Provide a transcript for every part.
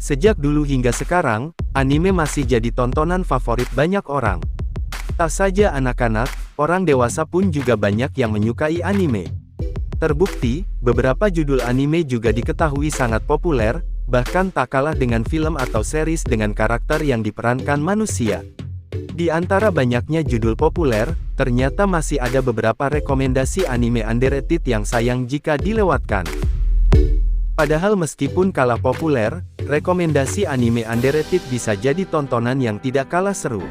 Sejak dulu hingga sekarang, anime masih jadi tontonan favorit banyak orang. Tak saja anak-anak, orang dewasa pun juga banyak yang menyukai anime. Terbukti, beberapa judul anime juga diketahui sangat populer, bahkan tak kalah dengan film atau series dengan karakter yang diperankan manusia. Di antara banyaknya judul populer, ternyata masih ada beberapa rekomendasi anime underrated yang sayang jika dilewatkan. Padahal meskipun kalah populer, rekomendasi anime underrated bisa jadi tontonan yang tidak kalah seru.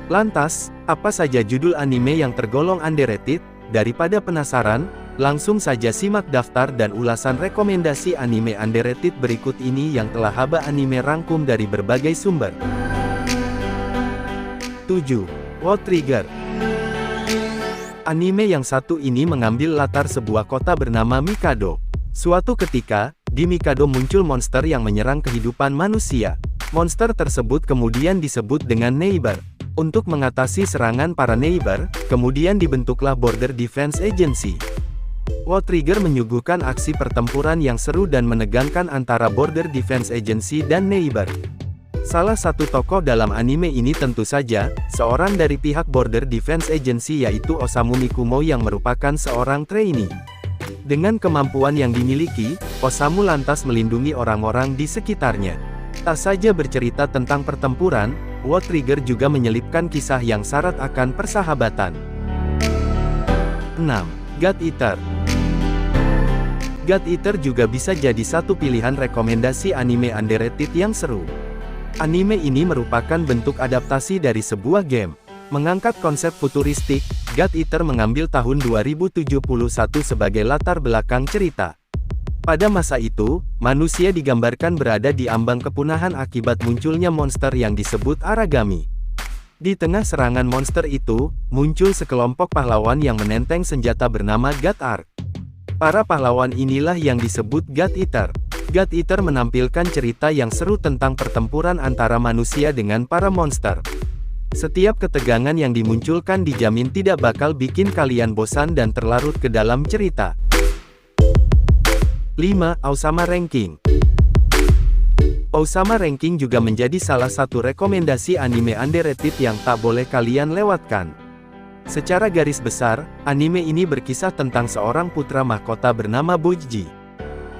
Lantas, apa saja judul anime yang tergolong underrated? Daripada penasaran, langsung saja simak daftar dan ulasan rekomendasi anime underrated berikut ini yang telah Haba Anime rangkum dari berbagai sumber. 7. World Trigger. Anime yang satu ini mengambil latar sebuah kota bernama Mikado. Suatu ketika, di Mikado muncul monster yang menyerang kehidupan manusia. Monster tersebut kemudian disebut dengan Neighbor. Untuk mengatasi serangan para Neighbor, kemudian dibentuklah Border Defense Agency. World Trigger menyuguhkan aksi pertempuran yang seru dan menegangkan antara Border Defense Agency dan Neighbor. Salah satu tokoh dalam anime ini tentu saja, seorang dari pihak Border Defense Agency yaitu Osamu Mikumo yang merupakan seorang trainee. Dengan kemampuan yang dimiliki, Osamu lantas melindungi orang-orang di sekitarnya. Tak saja bercerita tentang pertempuran, World Trigger juga menyelipkan kisah yang syarat akan persahabatan. 6. God Eater. God Eater juga bisa jadi satu pilihan rekomendasi anime underrated yang seru. Anime ini merupakan bentuk adaptasi dari sebuah game. Mengangkat konsep futuristik, God Eater mengambil tahun 2071 sebagai latar belakang cerita. Pada masa itu, manusia digambarkan berada di ambang kepunahan akibat munculnya monster yang disebut Aragami. Di tengah serangan monster itu, muncul sekelompok pahlawan yang menenteng senjata bernama God Ark. Para pahlawan inilah yang disebut God Eater. God Eater menampilkan cerita yang seru tentang pertempuran antara manusia dengan para monster. Setiap ketegangan yang dimunculkan dijamin tidak bakal bikin kalian bosan dan terlarut ke dalam cerita. 5. Osama Ranking. Osama Ranking juga menjadi salah satu rekomendasi anime underrated yang tak boleh kalian lewatkan. Secara garis besar, anime ini berkisah tentang seorang putra mahkota bernama Bojji.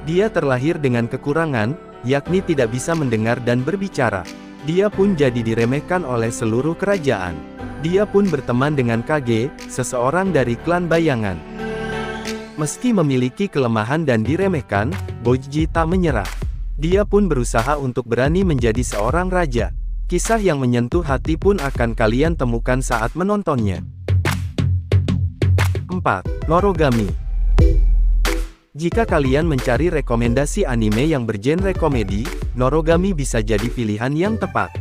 Dia terlahir dengan kekurangan, yakni tidak bisa mendengar dan berbicara. Dia pun jadi diremehkan oleh seluruh kerajaan. Dia pun berteman dengan Kage, seseorang dari klan bayangan. Meski memiliki kelemahan dan diremehkan, Bojji tak menyerah. Dia pun berusaha untuk berani menjadi seorang raja. Kisah yang menyentuh hati pun akan kalian temukan saat menontonnya. 4. Norogami. Jika kalian mencari rekomendasi anime yang bergenre komedi, Norogami bisa jadi pilihan yang tepat.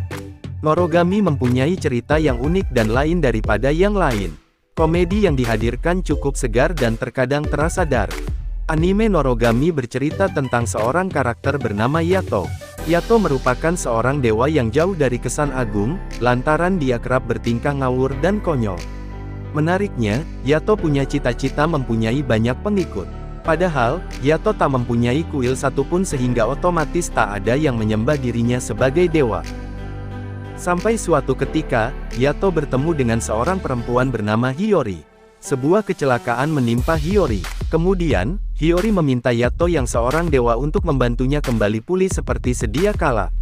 Norogami mempunyai cerita yang unik dan lain daripada yang lain. Komedi yang dihadirkan cukup segar dan terkadang terasa dark. Anime Norogami bercerita tentang seorang karakter bernama Yato. Yato merupakan seorang dewa yang jauh dari kesan agung, lantaran dia kerap bertingkah ngawur dan konyol. Menariknya, Yato punya cita-cita mempunyai banyak pengikut. Padahal, Yato tak mempunyai kuil satupun sehingga otomatis tak ada yang menyembah dirinya sebagai dewa. Sampai suatu ketika, Yato bertemu dengan seorang perempuan bernama Hiyori. Sebuah kecelakaan menimpa Hiyori. Kemudian, Hiyori meminta Yato yang seorang dewa untuk membantunya kembali pulih seperti sedia kala.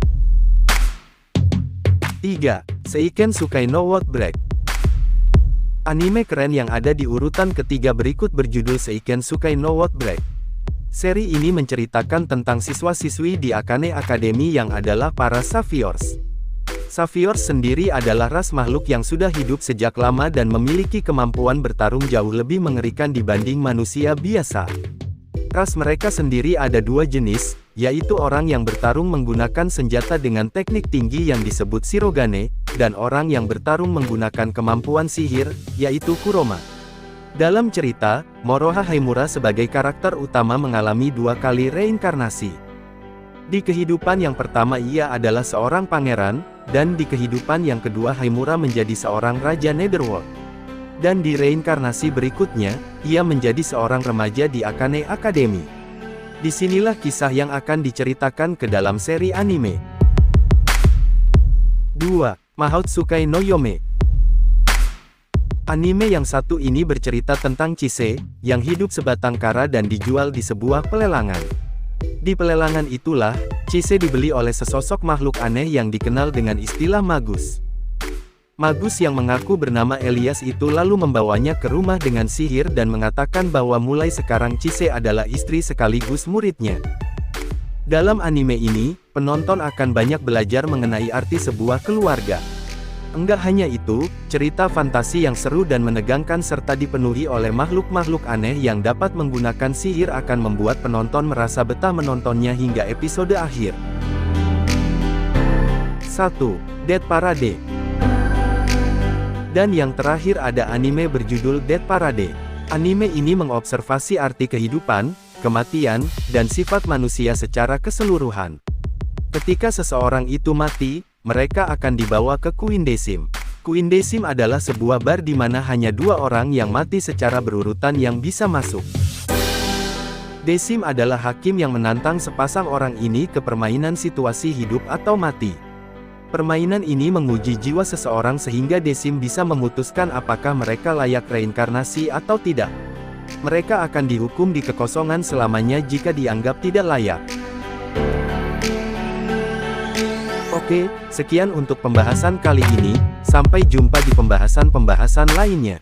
3. Seiken Sukai no World Break. Anime keren yang ada di urutan ketiga berikut berjudul Seiken Sukai no World Break. Seri ini menceritakan tentang siswa-siswi di Akane Academy yang adalah para Saviors. Saviors sendiri adalah ras makhluk yang sudah hidup sejak lama dan memiliki kemampuan bertarung jauh lebih mengerikan dibanding manusia biasa. Ras mereka sendiri ada dua jenis, yaitu orang yang bertarung menggunakan senjata dengan teknik tinggi yang disebut Shirogane, dan orang yang bertarung menggunakan kemampuan sihir, yaitu Kuroma. Dalam cerita, Moroha Haimura sebagai karakter utama mengalami dua kali reinkarnasi. Di kehidupan yang pertama ia adalah seorang pangeran, dan di kehidupan yang kedua Haimura menjadi seorang raja Netherworld. Dan di reinkarnasi berikutnya, ia menjadi seorang remaja di Akane Academy. Disinilah kisah yang akan diceritakan ke dalam seri anime. 2. Mahoutsukai no Yome. Anime yang satu ini bercerita tentang Chise, yang hidup sebatang kara dan dijual di sebuah pelelangan. Di pelelangan itulah, Chise dibeli oleh sesosok makhluk aneh yang dikenal dengan istilah Magus. Magus yang mengaku bernama Elias itu lalu membawanya ke rumah dengan sihir dan mengatakan bahwa mulai sekarang Chise adalah istri sekaligus muridnya. Dalam anime ini, penonton akan banyak belajar mengenai arti sebuah keluarga. Enggak hanya itu, cerita fantasi yang seru dan menegangkan serta dipenuhi oleh makhluk-makhluk aneh yang dapat menggunakan sihir akan membuat penonton merasa betah menontonnya hingga episode akhir. 1. Death Parade. Dan yang terakhir ada anime berjudul Death Parade. Anime ini mengobservasi arti kehidupan, kematian, dan sifat manusia secara keseluruhan. Ketika seseorang itu mati, mereka akan dibawa ke Queendesim. Queendesim adalah sebuah bar di mana hanya 2 orang yang mati secara berurutan yang bisa masuk. Desim adalah hakim yang menantang sepasang orang ini ke permainan situasi hidup atau mati. Permainan ini menguji jiwa seseorang sehingga Desim bisa memutuskan apakah mereka layak reinkarnasi atau tidak. Mereka akan dihukum di kekosongan selamanya jika dianggap tidak layak. Oke, sekian untuk pembahasan kali ini, sampai jumpa di pembahasan-pembahasan lainnya.